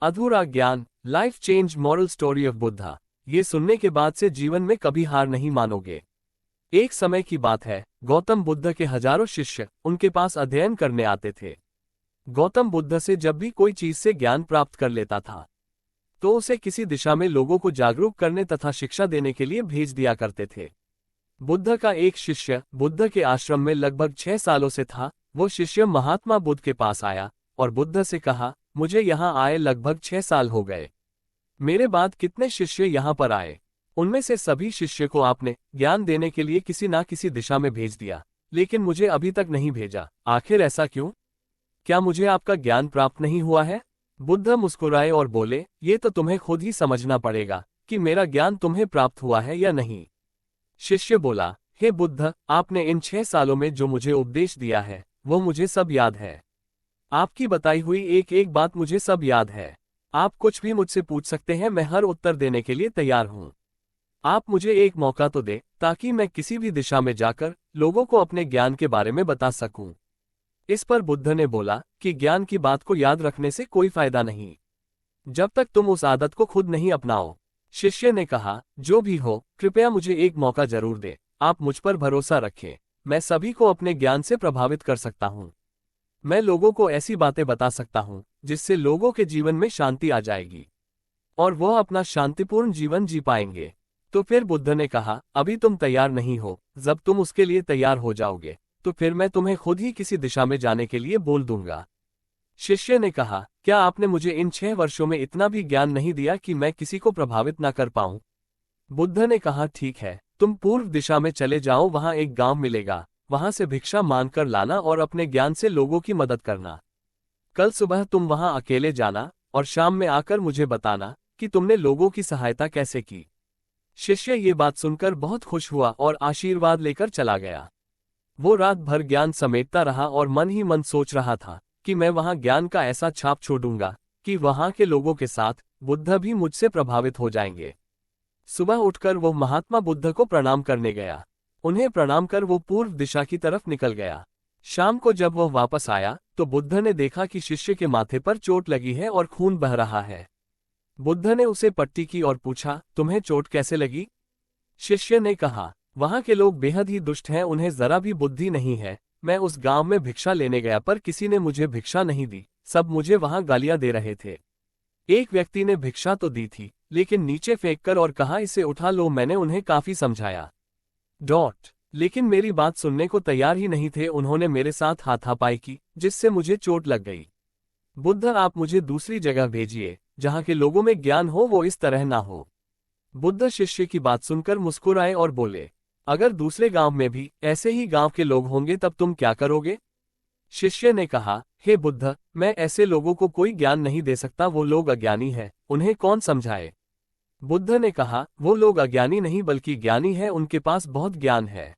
अधूरा ज्ञान, life change moral story of Buddha. ये सुनने के बाद से जीवन में कभी हार नहीं मानोगे। एक समय की बात है, गौतम बुद्ध के हजारों शिष्य उनके पास अध्ययन करने आते थे। गौतम बुद्ध से जब भी कोई चीज से ज्ञान प्राप्त कर लेता था तो उसे किसी दिशा में लोगों को जागरूक करने तथा शिक्षा देने के लिए भेज दिया करते थे। बुद्ध का एक शिष्य बुद्ध के आश्रम में लगभग 6 सालों से था। वो शिष्य महात्मा बुद्ध के पास आया और बुद्ध से कहा, मुझे यहाँ आए लगभग 6 साल हो गए। मेरे बाद कितने शिष्य यहाँ पर आए, उनमें से सभी शिष्य को आपने ज्ञान देने के लिए किसी ना किसी दिशा में भेज दिया, लेकिन मुझे अभी तक नहीं भेजा। आखिर ऐसा क्यों? क्या मुझे आपका ज्ञान प्राप्त नहीं हुआ है? बुद्ध मुस्कुराए और बोले, ये तो तुम्हें खुद ही समझना पड़ेगा कि मेरा ज्ञान तुम्हें प्राप्त हुआ है या नहीं। शिष्य बोला, हे बुद्ध, आपने इन 6 सालों में जो मुझे उपदेश दिया है वो मुझे सब याद है। आपकी बताई हुई एक एक बात मुझे सब याद है। आप कुछ भी मुझसे पूछ सकते हैं, मैं हर उत्तर देने के लिए तैयार हूं। आप मुझे एक मौका तो दे ताकि मैं किसी भी दिशा में जाकर लोगों को अपने ज्ञान के बारे में बता सकूं। इस पर बुद्ध ने बोला कि ज्ञान की बात को याद रखने से कोई फायदा नहीं जब तक तुम उस आदत को खुद नहीं अपनाओ। शिष्य ने कहा, जो भी हो, कृपया मुझे एक मौका जरूर दे। आप मुझ पर भरोसा रखें, मैं सभी को अपने ज्ञान से प्रभावित कर सकता हूं। मैं लोगों को ऐसी बातें बता सकता हूं जिससे लोगों के जीवन में शांति आ जाएगी और वह अपना शांतिपूर्ण जीवन जी पाएंगे। तो फिर बुद्ध ने कहा, अभी तुम तैयार नहीं हो, जब तुम उसके लिए तैयार हो जाओगे तो फिर मैं तुम्हें खुद ही किसी दिशा में जाने के लिए बोल दूंगा। शिष्य ने कहा, क्या आपने मुझे इन 6 वर्षों में इतना भी ज्ञान नहीं दिया कि मैं किसी को प्रभावित न कर पाऊं? बुद्ध ने कहा, ठीक है, तुम पूर्व दिशा में चले जाओ, वहां एक गांव मिलेगा, वहां से भिक्षा मांग कर लाना और अपने ज्ञान से लोगों की मदद करना। कल सुबह तुम वहां अकेले जाना और शाम में आकर मुझे बताना कि तुमने लोगों की सहायता कैसे की। शिष्य ये बात सुनकर बहुत खुश हुआ और आशीर्वाद लेकर चला गया। वो रात भर ज्ञान समेटता रहा और मन ही मन सोच रहा था कि मैं वहां ज्ञान का ऐसा छाप छोड़ूंगा कि वहां के लोगों के साथ बुद्ध भी मुझसे प्रभावित हो जाएंगे। सुबह उठकर वो महात्मा बुद्ध को प्रणाम करने गया। उन्हें प्रणाम कर वो पूर्व दिशा की तरफ निकल गया। शाम को जब वह वापस आया तो बुद्ध ने देखा कि शिष्य के माथे पर चोट लगी है और खून बह रहा है। बुद्ध ने उसे पट्टी की और पूछा, तुम्हें चोट कैसे लगी? शिष्य ने कहा, वहां के लोग बेहद ही दुष्ट हैं, उन्हें जरा भी बुद्धि नहीं है। मैं उस गांव में भिक्षा लेने गया पर किसी ने मुझे भिक्षा नहीं दी, सब मुझे वहां गालियां दे रहे थे। एक व्यक्ति ने भिक्षा तो दी थी लेकिन नीचे फेंककर और कहा, इसे उठा लो। मैंने उन्हें काफी समझाया लेकिन मेरी बात सुनने को तैयार ही नहीं थे। उन्होंने मेरे साथ हाथापाई की जिससे मुझे चोट लग गई। बुद्ध, आप मुझे दूसरी जगह भेजिए जहां के लोगों में ज्ञान हो, वो इस तरह ना हो। बुद्ध शिष्य की बात सुनकर मुस्कुराए और बोले, अगर दूसरे गांव में भी ऐसे ही गांव के लोग होंगे तब तुम क्या करोगे? शिष्य ने कहा, हे बुद्ध, मैं ऐसे लोगों को कोई ज्ञान नहीं दे सकता, वो लोग अज्ञानी हैं, उन्हें कौन समझाए? बुद्ध ने कहा, वो लोग अज्ञानी नहीं बल्कि ज्ञानी है, उनके पास बहुत ज्ञान है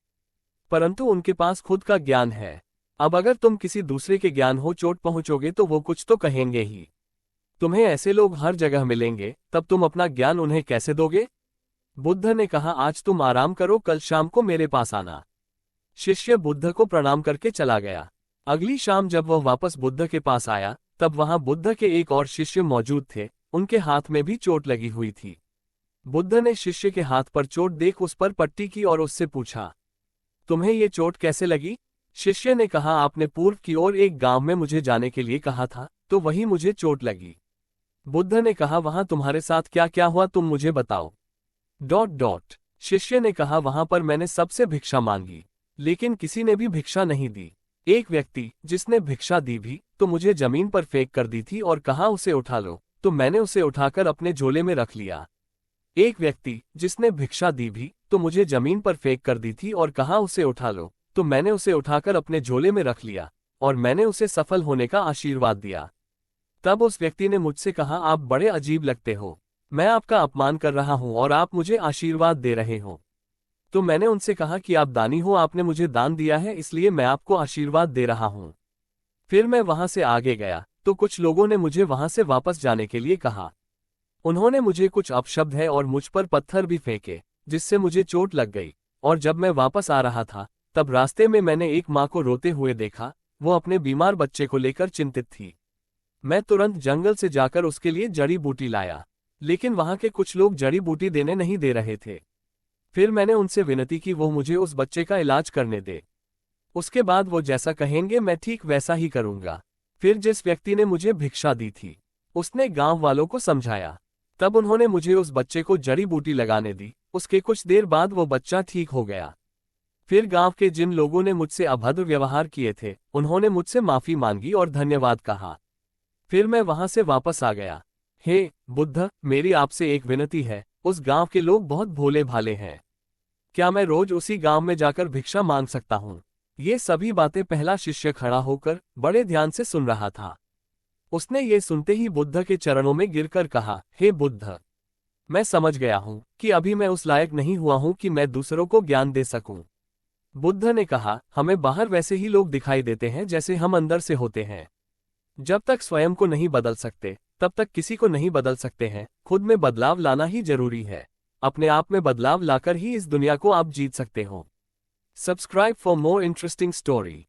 परंतु उनके पास खुद का ज्ञान है। अब अगर तुम किसी दूसरे के ज्ञान हो चोट पहुंचोगे तो वो कुछ तो कहेंगे ही। तुम्हें ऐसे लोग हर जगह मिलेंगे, तब तुम अपना ज्ञान उन्हें कैसे दोगे? बुद्ध ने कहा, आज तुम आराम करो, कल शाम को मेरे पास आना। शिष्य बुद्ध को प्रणाम करके चला गया। अगली शाम जब वह वापस बुद्ध के पास आया तब वहां बुद्ध के एक और शिष्य मौजूद थे, उनके हाथ में भी चोट लगी हुई थी। बुद्ध ने शिष्य के हाथ पर चोट देख उस पर पट्टी की और उससे पूछा, तुम्हें ये चोट कैसे लगी? शिष्य ने कहा, आपने पूर्व की ओर एक गांव में मुझे जाने के लिए कहा था तो वहीं मुझे चोट लगी। बुद्ध ने कहा, वहां तुम्हारे साथ क्या क्या हुआ, तुम मुझे बताओ। शिष्य ने कहा, वहां पर मैंने सबसे भिक्षा मांगी लेकिन किसी ने भी भिक्षा नहीं दी। एक व्यक्ति जिसने भिक्षा दी भी तो मुझे जमीन पर फेंक कर दी थी और कहा, उसे उठा लो, तो मैंने उसे उठाकर अपने झोले में रख लिया। एक व्यक्ति जिसने भिक्षा दी भी तो मुझे जमीन पर फेंक कर दी थी और कहा, उसे उठा लो, तो मैंने उसे उठाकर अपने झोले में रख लिया और मैंने उसे सफल होने का आशीर्वाद दिया। तब उस व्यक्ति ने मुझसे कहा, आप बड़े अजीब लगते हो, मैं आपका अपमान कर रहा हूं और आप मुझे आशीर्वाद दे रहे हो। तो मैंने उनसे कहा कि आप दानी हो, आपने मुझे दान दिया है इसलिए मैं आपको आशीर्वाद दे रहा हूं। फिर मैं वहां से आगे गया तो कुछ लोगों ने मुझे वहां से वापस जाने के लिए कहा। उन्होंने मुझे कुछ अपशब्द है और मुझ पर पत्थर भी फेंके जिससे मुझे चोट लग गई। और जब मैं वापस आ रहा था तब रास्ते में मैंने एक माँ को रोते हुए देखा, वो अपने बीमार बच्चे को लेकर चिंतित थी। मैं तुरंत जंगल से जाकर उसके लिए जड़ी बूटी लाया, लेकिन वहां के कुछ लोग जड़ी बूटी देने नहीं दे रहे थे। फिर मैंने उनसे विनती की वो मुझे उस बच्चे का इलाज करने दे। उसके बाद वो जैसा कहेंगे मैं ठीक वैसा ही करूंगा। फिर जिस व्यक्ति ने मुझे भिक्षा दी थी, उसने गांव वालों को समझाया। तब उन्होंने मुझे उस बच्चे को जड़ी बूटी लगाने दी। उसके कुछ देर बाद वो बच्चा ठीक हो गया। फिर गांव के जिन लोगों ने मुझसे अभद्र व्यवहार किए थे, उन्होंने मुझसे माफी मांगी और धन्यवाद कहा। फिर मैं वहां से वापस आ गया। हे बुद्ध, मेरी आपसे एक विनती है, उस गांव के लोग बहुत भोले भाले हैं। क्या मैं रोज उसी गांव में जाकर भिक्षा मांग सकता हूँ? ये सभी बातें पहला शिष्य खड़ा होकर बड़े ध्यान से सुन रहा था। उसने ये सुनते ही बुद्ध के चरणों में गिरकर कहा, हे बुद्ध, मैं समझ गया हूँ कि अभी मैं उस लायक नहीं हुआ हूँ कि मैं दूसरों को ज्ञान दे सकूं। बुद्ध ने कहा, हमें बाहर वैसे ही लोग दिखाई देते हैं जैसे हम अंदर से होते हैं। जब तक स्वयं को नहीं बदल सकते, तब तक किसी को नहीं बदल सकते हैं। खुद में बदलाव लाना ही जरूरी है। अपने आप में बदलाव लाकर ही इस दुनिया को आप जीत सकते हो। Subscribe for more interesting story.